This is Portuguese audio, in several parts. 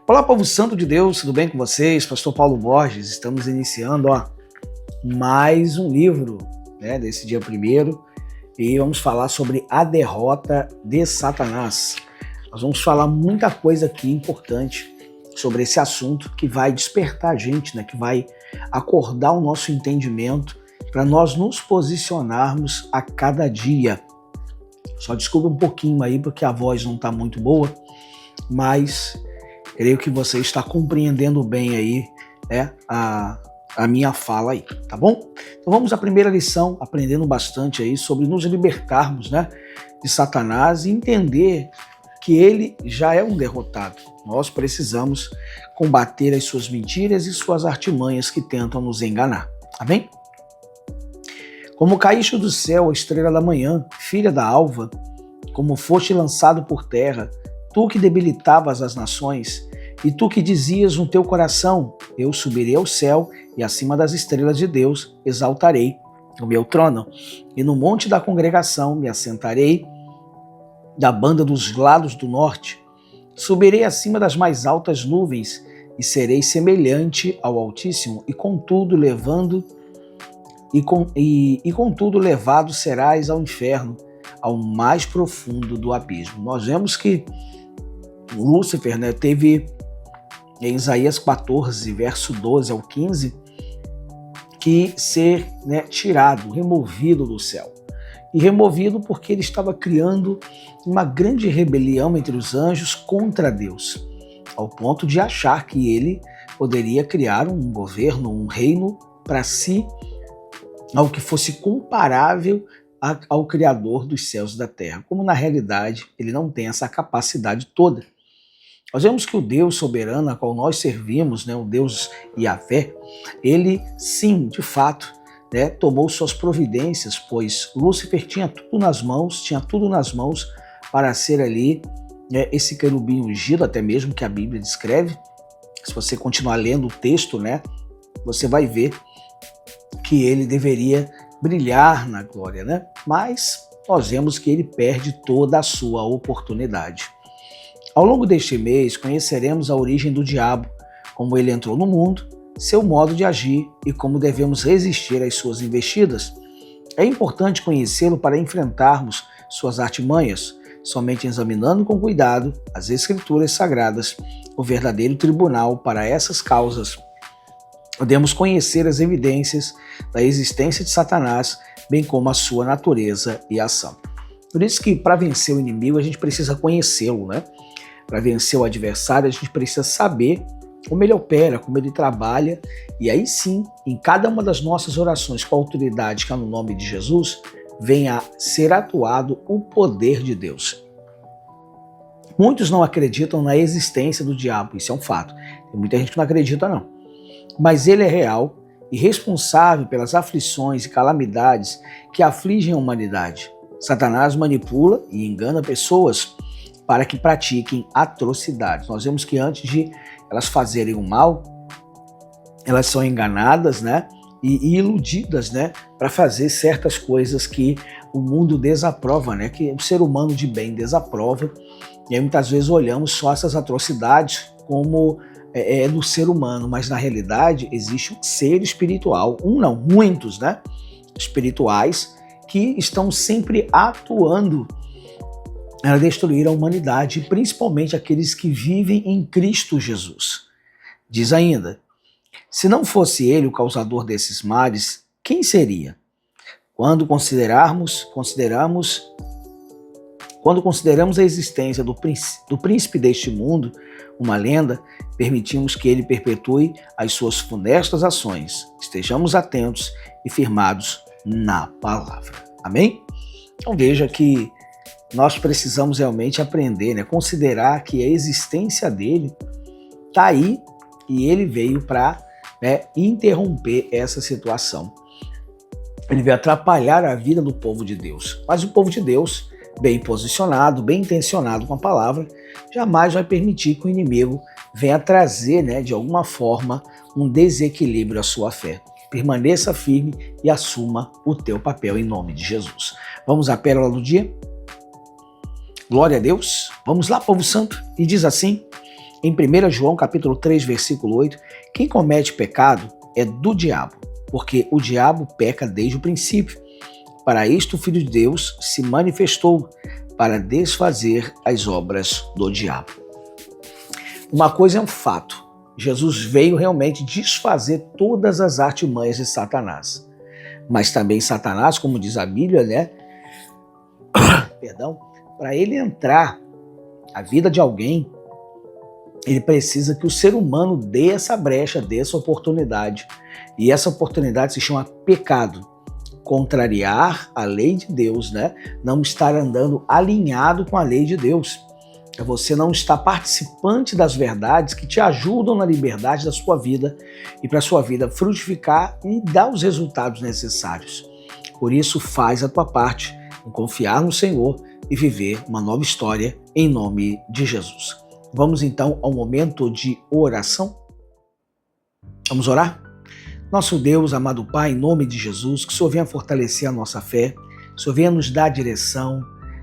Olá, povo santo de Deus, tudo bem com vocês? Pastor Paulo Borges, estamos iniciando mais um livro desse dia 1º e vamos falar sobre a derrota de Satanás. Nós vamos falar muita coisa aqui importante sobre esse assunto que vai despertar a gente, que vai acordar o nosso entendimento para nós nos posicionarmos a cada dia. Só desculpa um pouquinho aí porque a voz não está muito boa, mas creio que você está compreendendo bem aí a minha fala aí, tá bom? Então vamos à primeira lição, aprendendo bastante aí sobre nos libertarmos de Satanás e entender que ele já é um derrotado. Nós precisamos combater as suas mentiras e suas artimanhas que tentam nos enganar, amém? Como caíste do céu, a estrela da manhã, filha da alva, como foste lançado por terra, tu que debilitavas as nações, e tu que dizias no teu coração, eu subirei ao céu e acima das estrelas de Deus exaltarei o meu trono. E no monte da congregação me assentarei da banda dos lados do norte. Subirei acima das mais altas nuvens e serei semelhante ao Altíssimo, e contudo contudo levado serás ao inferno, ao mais profundo do abismo. Nós vemos que Lúcifer teve, em Isaías 14, verso 12 ao 15, que ser tirado, removido do céu. E removido porque ele estava criando uma grande rebelião entre os anjos contra Deus, ao ponto de achar que ele poderia criar um governo, um reino para si, algo que fosse comparável ao Criador dos céus e da terra, como na realidade ele não tem essa capacidade toda. Nós vemos que o Deus soberano a qual nós servimos, o Deus Yahvé, ele sim, de fato, tomou suas providências, pois Lúcifer tinha tudo nas mãos para ser ali esse querubim ungido, até mesmo que a Bíblia descreve. Se você continuar lendo o texto, você vai ver que ele deveria brilhar na glória, mas nós vemos que ele perde toda a sua oportunidade. Ao longo deste mês, conheceremos a origem do diabo, como ele entrou no mundo, seu modo de agir e como devemos resistir às suas investidas. É importante conhecê-lo para enfrentarmos suas artimanhas, somente examinando com cuidado as Escrituras Sagradas, o verdadeiro tribunal para essas causas. Podemos conhecer as evidências da existência de Satanás, bem como a sua natureza e ação. Por isso que para vencer o inimigo a gente precisa conhecê-lo, Para vencer o adversário, a gente precisa saber como ele opera, como ele trabalha, e aí sim, em cada uma das nossas orações com a autoridade que é no nome de Jesus, venha a ser atuado o poder de Deus. Muitos não acreditam na existência do diabo, isso é um fato. Tem muita gente que não acredita não. Mas ele é real e responsável pelas aflições e calamidades que afligem a humanidade. Satanás manipula e engana pessoas para que pratiquem atrocidades. Nós vemos que antes de elas fazerem o mal, elas são enganadas, e iludidas, para fazer certas coisas que o mundo desaprova, que o ser humano de bem desaprova. E aí muitas vezes olhamos só essas atrocidades como do ser humano, mas na realidade existe um ser espiritual, muitos, espirituais, que estão sempre atuando para destruir a humanidade, principalmente aqueles que vivem em Cristo Jesus. Diz ainda, se não fosse ele o causador desses males, quem seria? Quando consideramos a existência do príncipe deste mundo, uma lenda, permitimos que ele perpetue as suas funestas ações. Estejamos atentos e firmados na palavra. Amém? Então veja que nós precisamos realmente aprender, considerar que a existência dele está aí e ele veio para interromper essa situação. Ele veio atrapalhar a vida do povo de Deus. Mas o povo de Deus, bem posicionado, bem intencionado com a palavra, jamais vai permitir que o inimigo venha trazer, de alguma forma, um desequilíbrio à sua fé. Permaneça firme e assuma o teu papel em nome de Jesus. Vamos à pérola do dia? Glória a Deus. Vamos lá, povo santo. E diz assim, em 1 João capítulo 3, versículo 8, quem comete pecado é do diabo, porque o diabo peca desde o princípio. Para isto o Filho de Deus se manifestou, para desfazer as obras do diabo. Uma coisa é um fato, Jesus veio realmente desfazer todas as artimanhas de Satanás. Mas também Satanás, como diz a Bíblia, né? Perdão, para ele entrar na vida de alguém, ele precisa que o ser humano dê essa brecha, dê essa oportunidade. E essa oportunidade se chama pecado. Contrariar a lei de Deus, né? Não estar andando alinhado com a lei de Deus. É você não estar participante das verdades que te ajudam na liberdade da sua vida e para a sua vida frutificar e dar os resultados necessários. Por isso, faz a tua parte em confiar no Senhor e viver uma nova história em nome de Jesus. Vamos então ao momento de oração? Vamos orar? Nosso Deus, amado Pai, em nome de Jesus, que o Senhor venha fortalecer a nossa fé, que o Senhor venha nos dar direção,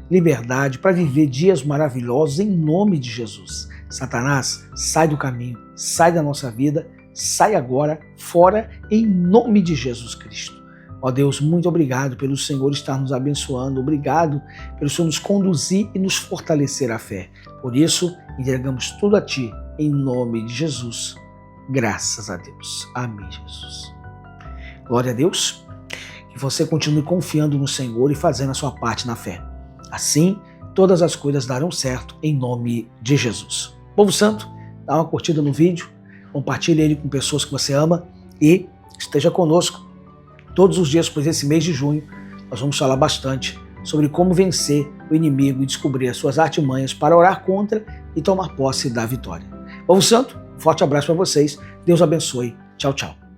liberdade para viver dias maravilhosos em nome de Jesus. Satanás, sai do caminho, sai da nossa vida, sai agora, fora, em nome de Jesus Cristo. Ó Deus, muito obrigado pelo Senhor estar nos abençoando, obrigado pelo Senhor nos conduzir e nos fortalecer a fé. Por isso, entregamos tudo a Ti, em nome de Jesus. Graças a Deus. Amém, Jesus. Glória a Deus. Que você continue confiando no Senhor e fazendo a sua parte na fé. Assim, todas as coisas darão certo em nome de Jesus. Povo santo, dá uma curtida no vídeo, compartilhe ele com pessoas que você ama e esteja conosco todos os dias, pois esse mês de junho nós vamos falar bastante sobre como vencer o inimigo e descobrir as suas artimanhas para orar contra e tomar posse da vitória. Povo santo, forte abraço para vocês. Deus abençoe. Tchau, tchau.